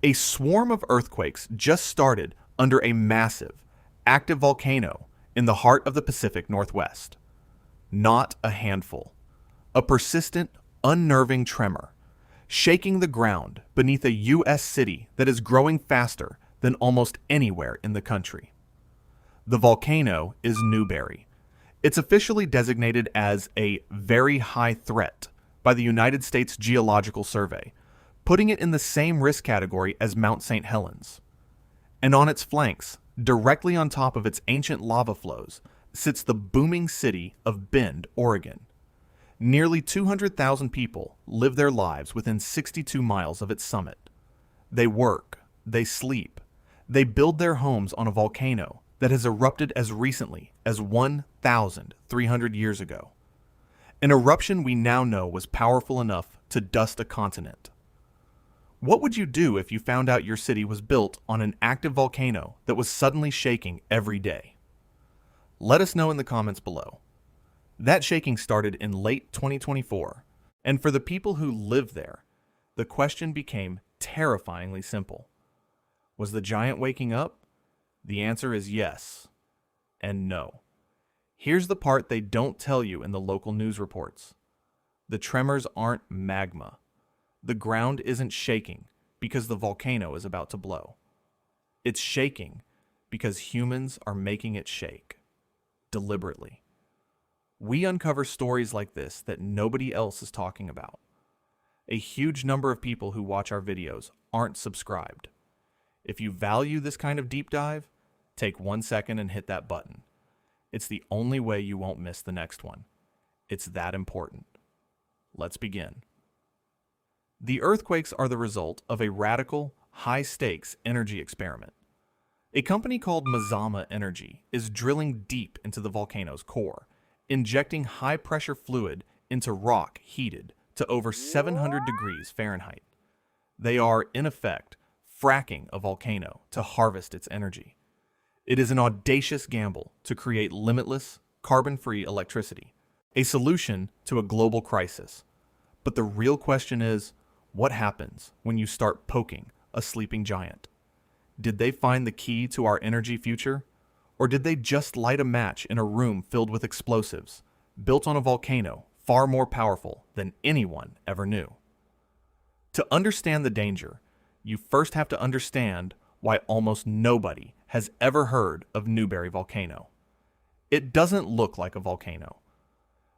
A swarm of earthquakes just started under a massive, active volcano in the heart of the Pacific Northwest. Not a handful. A persistent, unnerving tremor, shaking the ground beneath a U.S. city that is growing faster than almost anywhere in the country. The volcano is Newberry. It's officially designated as a very high threat by the United States Geological Survey, putting it in the same risk category as Mount St. Helens. And on its flanks, directly on top of its ancient lava flows, sits the booming city of Bend, Oregon. Nearly 200,000 people live their lives within 62 miles of its summit. They work, they sleep, they build their homes on a volcano that has erupted as recently as 1,300 years ago. An eruption we now know was powerful enough to dust a continent. What would you do if you found out your city was built on an active volcano that was suddenly shaking every day? Let us know in the comments below. That shaking started in late 2024, and for the people who live there, the question became terrifyingly simple. Was the giant waking up? The answer is yes and no. Here's the part they don't tell you in the local news reports. The tremors aren't magma. The ground isn't shaking because the volcano is about to blow. It's shaking because humans are making it shake. Deliberately. We uncover stories like this that nobody else is talking about. A huge number of people who watch our videos aren't subscribed. If you value this kind of deep dive, take 1 second and hit that button. It's the only way you won't miss the next one. It's that important. Let's begin. The earthquakes are the result of a radical, high-stakes energy experiment. A company called Mazama Energy is drilling deep into the volcano's core, injecting high-pressure fluid into rock heated to over 700 degrees Fahrenheit. They are, in effect, fracking a volcano to harvest its energy. It is an audacious gamble to create limitless, carbon-free electricity, a solution to a global crisis. But the real question is, what happens when you start poking a sleeping giant? Did they find the key to our energy future? Or did they just light a match in a room filled with explosives, built on a volcano far more powerful than anyone ever knew? To understand the danger, you first have to understand why almost nobody has ever heard of Newberry Volcano. It doesn't look like a volcano.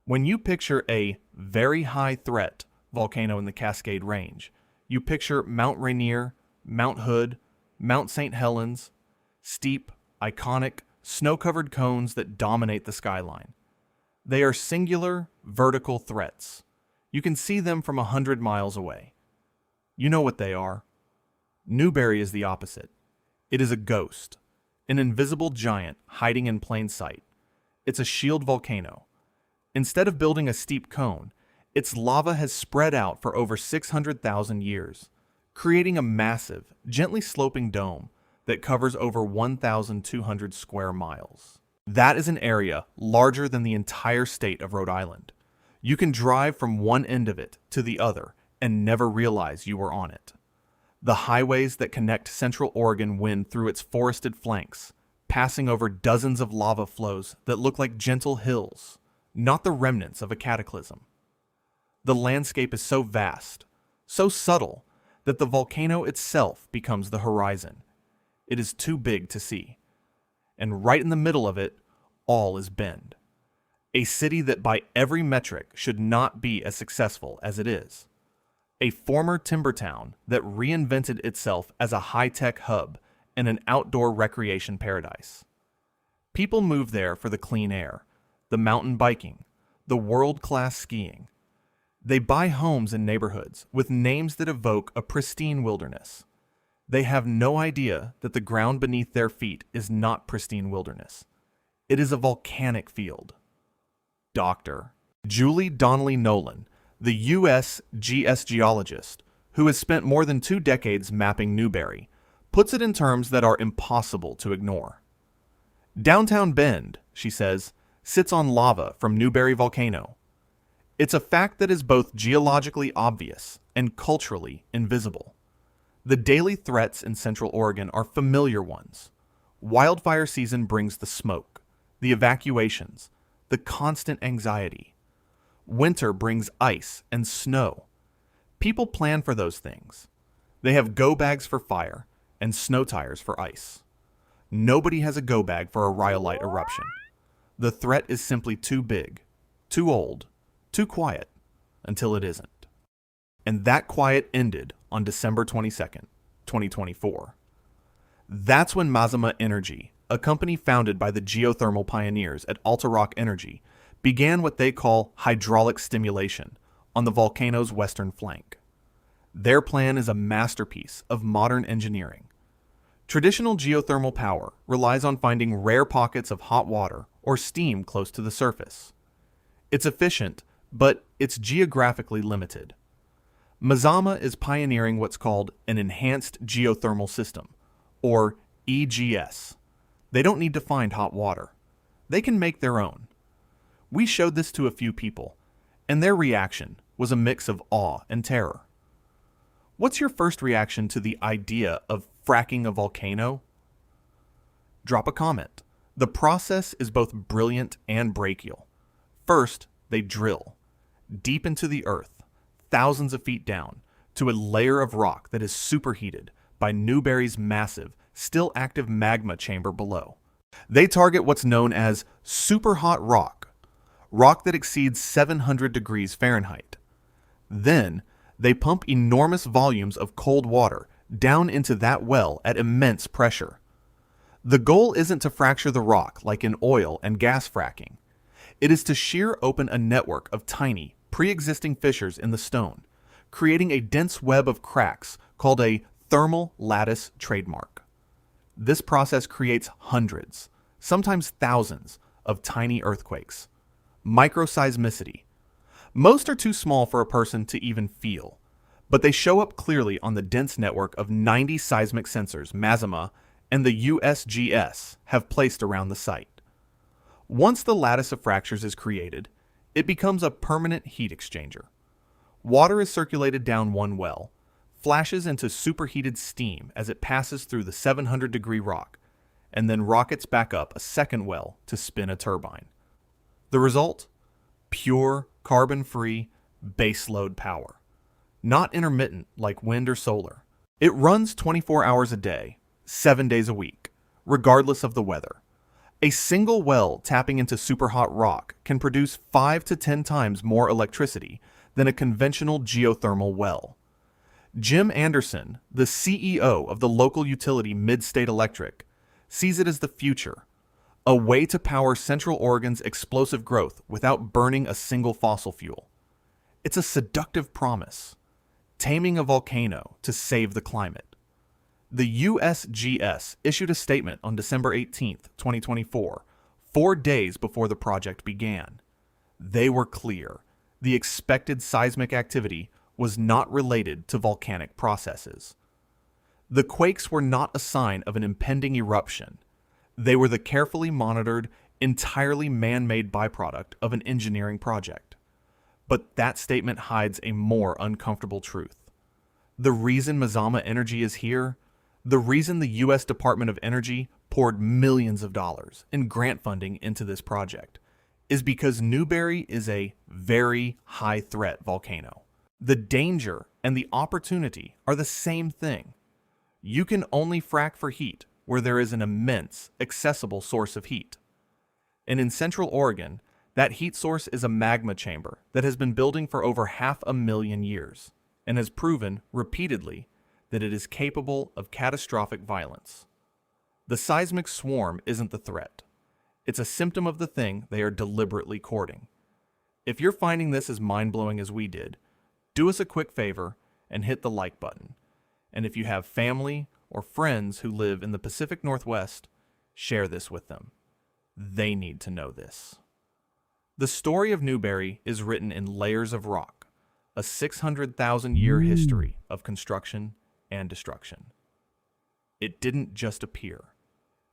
When you picture a very high threat volcano in the Cascade Range, you picture Mount Rainier, Mount Hood, Mount St. Helens, steep, iconic, snow-covered cones that dominate the skyline. They are singular, vertical threats. You can see them from 100 miles away. You know what they are. Newberry is the opposite. It is a ghost, an invisible giant hiding in plain sight. It's a shield volcano. Instead of building a steep cone, its lava has spread out for over 600,000 years, creating a massive, gently sloping dome that covers over 1,200 square miles. That is an area larger than the entire state of Rhode Island. You can drive from one end of it to the other and never realize you were on it. The highways that connect Central Oregon wind through its forested flanks, passing over dozens of lava flows that look like gentle hills, not the remnants of a cataclysm. The landscape is so vast, so subtle, that the volcano itself becomes the horizon. It is too big to see. And right in the middle of it, all is Bend. A city that by every metric should not be as successful as it is. A former timber town that reinvented itself as a high-tech hub and an outdoor recreation paradise. People move there for the clean air, the mountain biking, the world-class skiing. They buy homes in neighborhoods with names that evoke a pristine wilderness. They have no idea that the ground beneath their feet is not pristine wilderness. It is a volcanic field. Dr. Julie Donnelly Nolan, the USGS geologist, who has spent more than 2 decades mapping Newberry, puts it in terms that are impossible to ignore. Downtown Bend, she says, sits on lava from Newberry Volcano. It's a fact that is both geologically obvious and culturally invisible. The daily threats in Central Oregon are familiar ones. Wildfire season brings the smoke, the evacuations, the constant anxiety. Winter brings ice and snow. People plan for those things. They have go bags for fire and snow tires for ice. Nobody has a go bag for a rhyolite eruption. The threat is simply too big, too old, too quiet, until it isn't. And that quiet ended on December 22nd, 2024. That's when Mazama Energy, a company founded by the geothermal pioneers at Alta Rock Energy, began what they call hydraulic stimulation on the volcano's western flank. Their plan is a masterpiece of modern engineering. Traditional geothermal power relies on finding rare pockets of hot water or steam close to the surface. It's efficient, but it's geographically limited. Mazama is pioneering what's called an enhanced geothermal system, or EGS. They don't need to find hot water. They can make their own. We showed this to a few people, and their reaction was a mix of awe and terror. What's your first reaction to the idea of fracking a volcano? Drop a comment. The process is both brilliant and brachial. First, they drill deep into the earth, thousands of feet down, to a layer of rock that is superheated by Newberry's massive, still active magma chamber below. They target what's known as superhot rock that exceeds 700 degrees Fahrenheit. Then, they pump enormous volumes of cold water down into that well at immense pressure. The goal isn't to fracture the rock like in oil and gas fracking. It is to shear open a network of tiny, pre-existing fissures in the stone, creating a dense web of cracks called a thermal lattice trademark. This process creates hundreds, sometimes thousands, of tiny earthquakes. Microseismicity. Most are too small for a person to even feel, but they show up clearly on the dense network of 90 seismic sensors Mazama and the USGS have placed around the site. Once the lattice of fractures is created, it becomes a permanent heat exchanger. Water is circulated down one well, flashes into superheated steam as it passes through the 700-degree rock, and then rockets back up a second well to spin a turbine. The result? Pure, carbon-free, baseload power. Not intermittent like wind or solar. It runs 24 hours a day, 7 days a week, regardless of the weather. A single well tapping into superhot rock can produce 5 to 10 times more electricity than a conventional geothermal well. Jim Anderson, the CEO of the local utility Midstate Electric, sees it as the future, a way to power Central Oregon's explosive growth without burning a single fossil fuel. It's a seductive promise, taming a volcano to save the climate. The USGS issued a statement on December 18, 2024, 4 days before the project began. They were clear. The expected seismic activity was not related to volcanic processes. The quakes were not a sign of an impending eruption. They were the carefully monitored, entirely man-made byproduct of an engineering project. But that statement hides a more uncomfortable truth. The reason Mazama Energy is here, the reason the U.S. Department of Energy poured millions of dollars in grant funding into this project, is because Newberry is a very high-threat volcano. The danger and the opportunity are the same thing. You can only frack for heat where there is an immense, accessible source of heat. And in Central Oregon, that heat source is a magma chamber that has been building for over 500,000 years and has proven repeatedly that it is capable of catastrophic violence. The seismic swarm isn't the threat. It's a symptom of the thing they are deliberately courting. If you're finding this as mind-blowing as we did, do us a quick favor and hit the like button. And if you have family or friends who live in the Pacific Northwest, share this with them. They need to know this. The story of Newberry is written in layers of rock, a 600,000-year history of construction and destruction. It didn't just appear.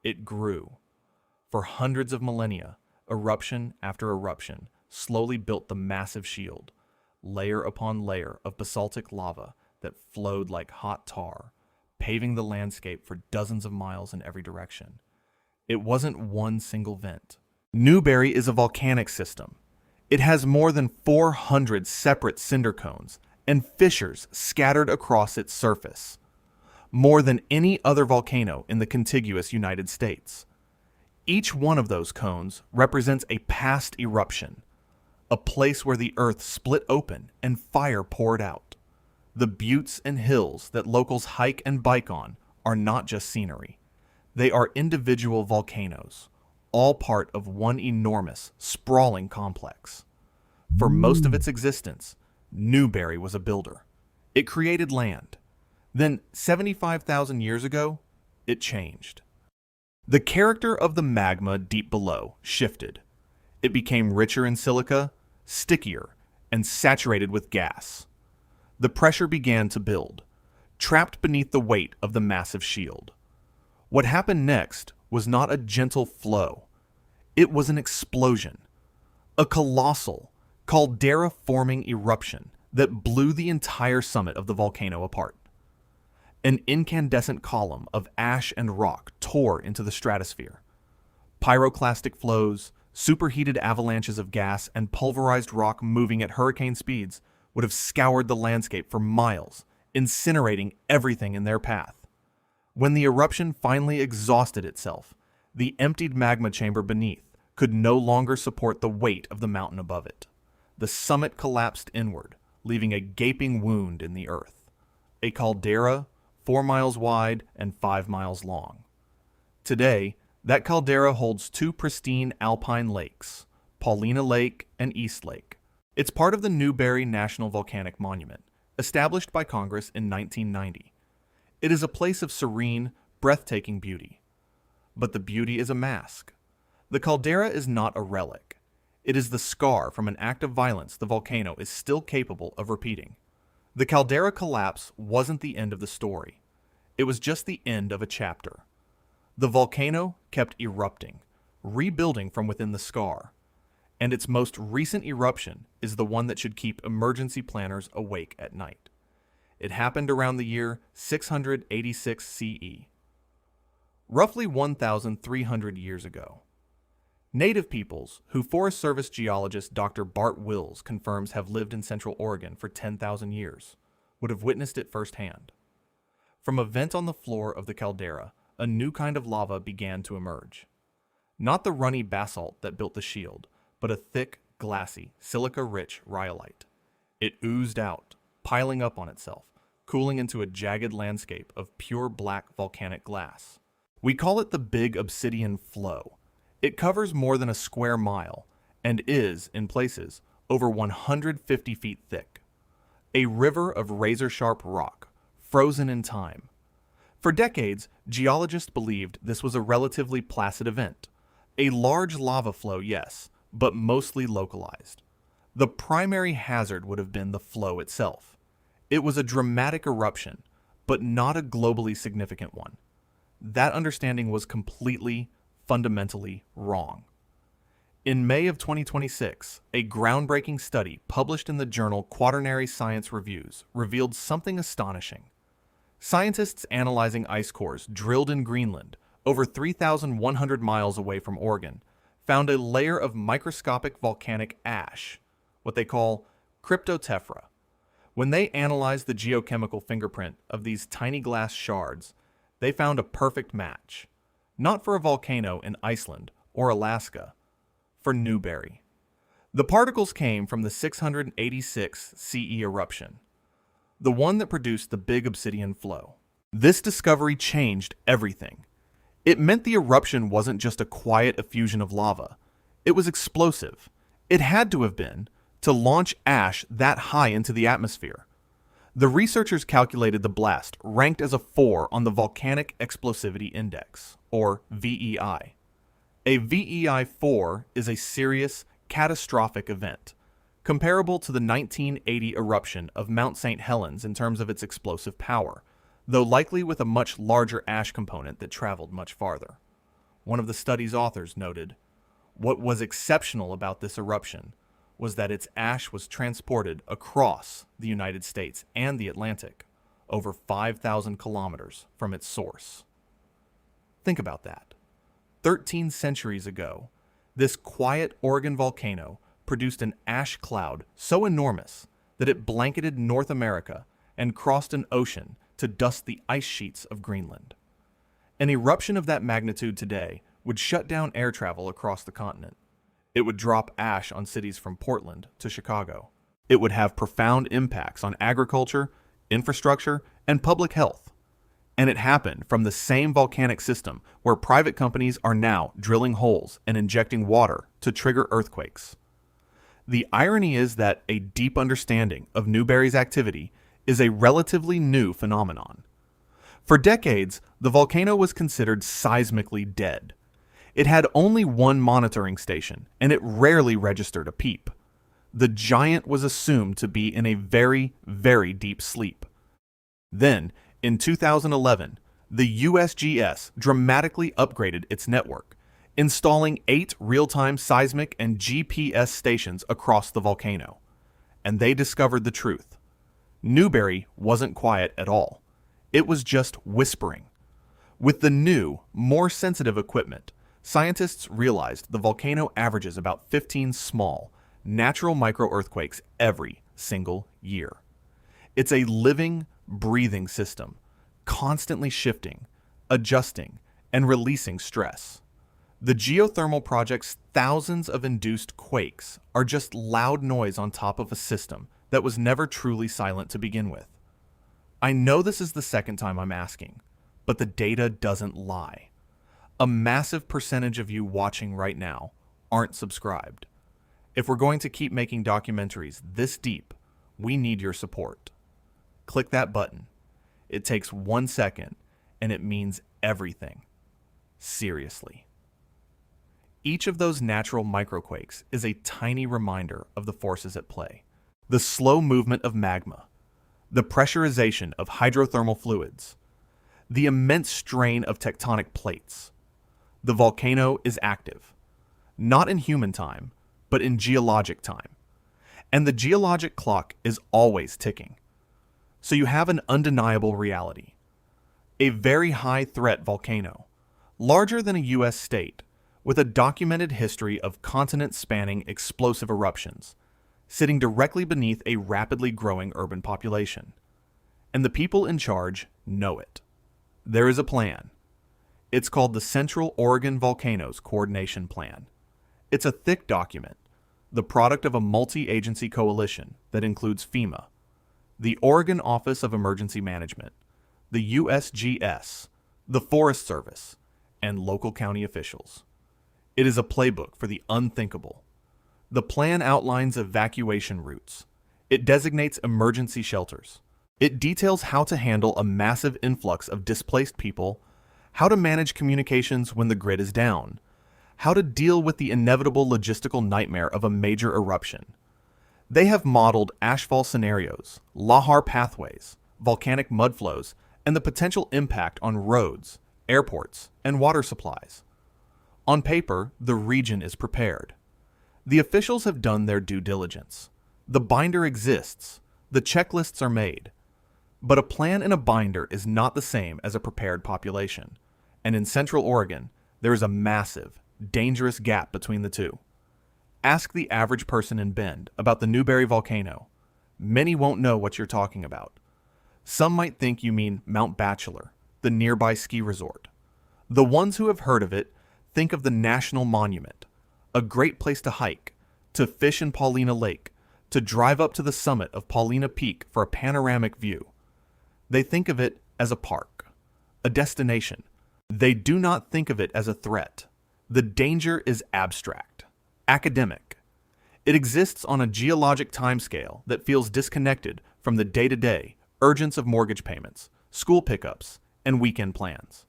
It grew. For hundreds of millennia, eruption after eruption slowly built the massive shield, layer upon layer of basaltic lava that flowed like hot tar, paving the landscape for dozens of miles in every direction. It wasn't one single vent. Newberry is a volcanic system. It has more than 400 separate cinder cones and fissures scattered across its surface, more than any other volcano in the contiguous United States. Each one of those cones represents a past eruption, a place where the earth split open and fire poured out. The buttes and hills that locals hike and bike on are not just scenery. They are individual volcanoes, all part of one enormous, sprawling complex. For most of its existence, Newberry was a builder. It created land. Then, 75,000 years ago, it changed. The character of the magma deep below shifted. It became richer in silica, stickier, and saturated with gas. The pressure began to build, trapped beneath the weight of the massive shield. What happened next was not a gentle flow. It was an explosion. A colossal, caldera-forming eruption that blew the entire summit of the volcano apart. An incandescent column of ash and rock tore into the stratosphere. Pyroclastic flows, superheated avalanches of gas, and pulverized rock moving at hurricane speeds would have scoured the landscape for miles, incinerating everything in their path. When the eruption finally exhausted itself, the emptied magma chamber beneath could no longer support the weight of the mountain above it. The summit collapsed inward, leaving a gaping wound in the earth. A caldera 4 miles wide and 5 miles long. Today, that caldera holds 2 pristine alpine lakes, Paulina Lake and East Lake. It's part of the Newberry National Volcanic Monument, established by Congress in 1990. It is a place of serene, breathtaking beauty. But the beauty is a mask. The caldera is not a relic. It is the scar from an act of violence the volcano is still capable of repeating. The caldera collapse wasn't the end of the story. It was just the end of a chapter. The volcano kept erupting, rebuilding from within the scar. And its most recent eruption is the one that should keep emergency planners awake at night. It happened around the year 686 CE, roughly 1,300 years ago. Native peoples, who Forest Service geologist Dr. Bart Wills confirms have lived in Central Oregon for 10,000 years, would have witnessed it firsthand. From a vent on the floor of the caldera, a new kind of lava began to emerge. Not the runny basalt that built the shield, but a thick, glassy, silica-rich rhyolite. It oozed out, piling up on itself, cooling into a jagged landscape of pure black volcanic glass. We call it the Big Obsidian Flow. It covers more than a square mile and is, in places, over 150 feet thick. A river of razor-sharp rock, frozen in time. For decades, geologists believed this was a relatively placid event. A large lava flow, yes, but mostly localized. The primary hazard would have been the flow itself. It was a dramatic eruption, but not a globally significant one. That understanding was completely, fundamentally wrong. In May of 2026, a groundbreaking study published in the journal Quaternary Science Reviews revealed something astonishing. Scientists analyzing ice cores drilled in Greenland, over 3,100 miles away from Oregon, found a layer of microscopic volcanic ash, what they call cryptotephra. When they analyzed the geochemical fingerprint of these tiny glass shards, they found a perfect match. Not for a volcano in Iceland or Alaska, for Newberry. The particles came from the 686 CE eruption, the one that produced the Big Obsidian Flow. This discovery changed everything. It meant the eruption wasn't just a quiet effusion of lava. It was explosive. It had to have been, to launch ash that high into the atmosphere. The researchers calculated the blast ranked as a 4 on the Volcanic Explosivity Index, or VEI. A VEI 4 is a serious, catastrophic event, comparable to the 1980 eruption of Mount St. Helens in terms of its explosive power, though likely with a much larger ash component that traveled much farther. One of the study's authors noted, "What was exceptional about this eruption was that its ash was transported across the United States and the Atlantic, over 5,000 kilometers from its source. Think about that. 13 centuries ago, this quiet Oregon volcano produced an ash cloud so enormous that it blanketed North America and crossed an ocean to dust the ice sheets of Greenland. An eruption of that magnitude today would shut down air travel across the continent. It would drop ash on cities from Portland to Chicago. It would have profound impacts on agriculture, infrastructure, and public health. And it happened from the same volcanic system where private companies are now drilling holes and injecting water to trigger earthquakes. The irony is that a deep understanding of Newberry's activity is a relatively new phenomenon. For decades, the volcano was considered seismically dead. It had only one monitoring station, and it rarely registered a peep. The giant was assumed to be in a very, very deep sleep. Then, in 2011, the USGS dramatically upgraded its network, installing 8 real-time seismic and GPS stations across the volcano. And they discovered the truth. Newberry wasn't quiet at all. It was just whispering. With the new, more sensitive equipment, scientists realized the volcano averages about 15 small, natural micro-earthquakes every single year. It's a living, breathing system, constantly shifting, adjusting, and releasing stress. The geothermal project's thousands of induced quakes are just loud noise on top of a system that was never truly silent to begin with. I know this is the second time I'm asking, but the data doesn't lie. A massive percentage of you watching right now aren't subscribed. If we're going to keep making documentaries this deep, we need your support. Click that button. It takes 1 second, and it means everything. Seriously. Each of those natural microquakes is a tiny reminder of the forces at play. The slow movement of magma, the pressurization of hydrothermal fluids, the immense strain of tectonic plates. The volcano is active, not in human time, but in geologic time. And the geologic clock is always ticking. So you have an undeniable reality. A very high threat volcano, larger than a US state, with a documented history of continent-spanning explosive eruptions, sitting directly beneath a rapidly growing urban population. And the people in charge know it. There is a plan. It's called the Central Oregon Volcanoes Coordination Plan. It's a thick document, the product of a multi-agency coalition that includes FEMA, the Oregon Office of Emergency Management, the USGS, the Forest Service, and local county officials. It is a playbook for the unthinkable. The plan outlines evacuation routes. It designates emergency shelters. It details how to handle a massive influx of displaced people, how to manage communications when the grid is down, how to deal with the inevitable logistical nightmare of a major eruption. They have modeled ashfall scenarios, lahar pathways, volcanic mudflows, and the potential impact on roads, airports, and water supplies. On paper, the region is prepared. The officials have done their due diligence. The binder exists. The checklists are made. But a plan in a binder is not the same as a prepared population. And in Central Oregon, there is a massive, dangerous gap between the two. Ask the average person in Bend about the Newberry Volcano. Many won't know what you're talking about. Some might think you mean Mount Bachelor, the nearby ski resort. The ones who have heard of it think of the National Monument, a great place to hike, to fish in Paulina Lake, to drive up to the summit of Paulina Peak for a panoramic view. They think of it as a park, a destination. They do not think of it as a threat. The danger is abstract, academic. It exists on a geologic timescale that feels disconnected from the day-to-day urgence of mortgage payments, school pickups, and weekend plans.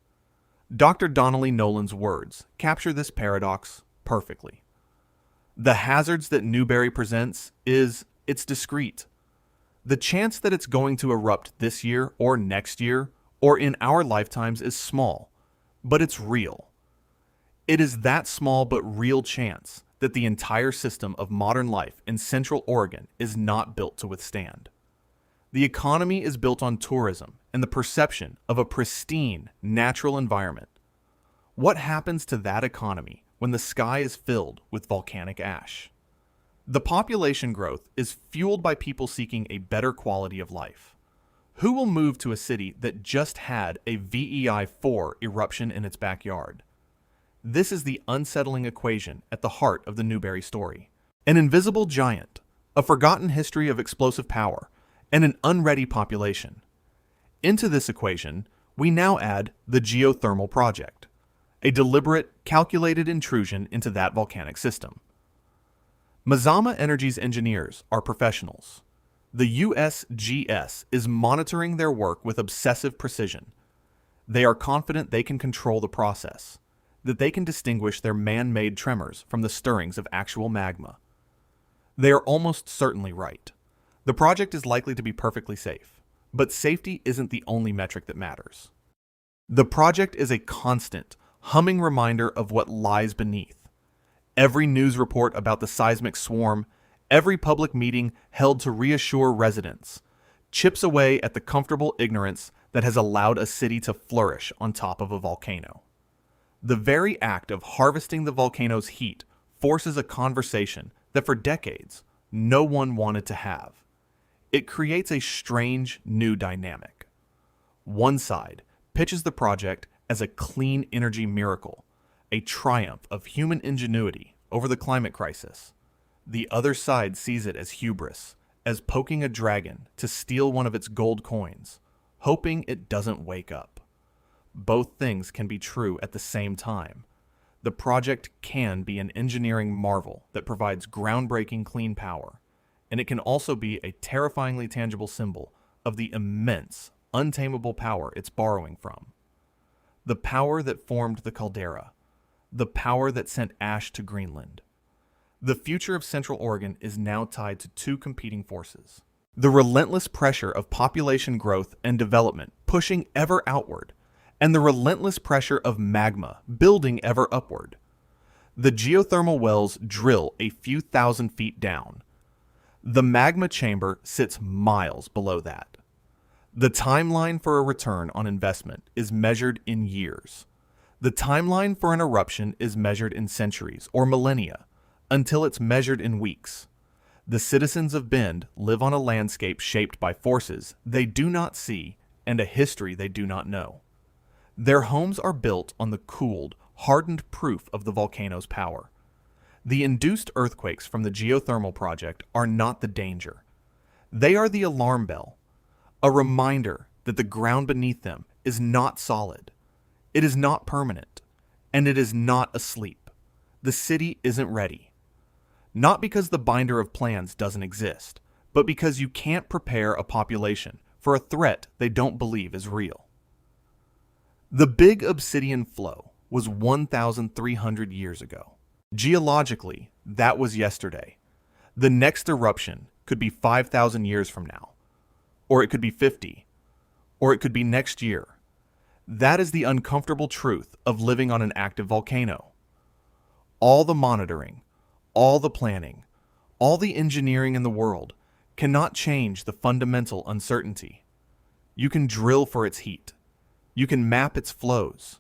Dr. Donnelly Nolan's words capture this paradox perfectly. The hazards that Newberry presents it's discrete. The chance that it's going to erupt this year or next year or in our lifetimes is small, but it's real. It is that small but real chance that the entire system of modern life in Central Oregon is not built to withstand. The economy is built on tourism and the perception of a pristine, natural environment. What happens to that economy when the sky is filled with volcanic ash? The population growth is fueled by people seeking a better quality of life. Who will move to a city that just had a VEI-4 eruption in its backyard? This is the unsettling equation at the heart of the Newberry story. An invisible giant, a forgotten history of explosive power, and an unready population. Into this equation, we now add the geothermal project, a deliberate, calculated intrusion into that volcanic system. Mazama Energy's engineers are professionals. The USGS is monitoring their work with obsessive precision. They are confident they can control the process, that they can distinguish their man-made tremors from the stirrings of actual magma. They are almost certainly right. The project is likely to be perfectly safe, but safety isn't the only metric that matters. The project is a constant, humming reminder of what lies beneath. Every news report about the seismic swarm, every public meeting held to reassure residents, chips away at the comfortable ignorance that has allowed a city to flourish on top of a volcano. The very act of harvesting the volcano's heat forces a conversation that for decades no one wanted to have. It creates a strange new dynamic. One side pitches the project as a clean energy miracle, a triumph of human ingenuity over the climate crisis. The other side sees it as hubris, as poking a dragon to steal one of its gold coins, hoping it doesn't wake up. Both things can be true at the same time. The project can be an engineering marvel that provides groundbreaking clean power, and it can also be a terrifyingly tangible symbol of the immense, untamable power it's borrowing from. The power that formed the caldera, the power that sent ash to Greenland. The future of Central Oregon is now tied to two competing forces. The relentless pressure of population growth and development pushing ever outward, and the relentless pressure of magma building ever upward. The geothermal wells drill a few thousand feet down. The magma chamber sits miles below that. The timeline for a return on investment is measured in years. The timeline for an eruption is measured in centuries or millennia, until it's measured in weeks. The citizens of Bend live on a landscape shaped by forces they do not see and a history they do not know. Their homes are built on the cooled, hardened proof of the volcano's power. The induced earthquakes from the geothermal project are not the danger. They are the alarm bell, a reminder that the ground beneath them is not solid. It is not permanent, and it is not asleep. The city isn't ready. Not because the binder of plans doesn't exist, but because you can't prepare a population for a threat they don't believe is real. The Big Obsidian Flow was 1,300 years ago. Geologically, that was yesterday. The next eruption could be 5,000 years from now, or it could be 50, or it could be next year. That is the uncomfortable truth of living on an active volcano. All the monitoring, all the planning, all the engineering in the world cannot change the fundamental uncertainty. You can drill for its heat. You can map its flows.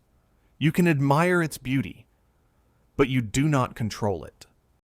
You can admire its beauty, but you do not control it.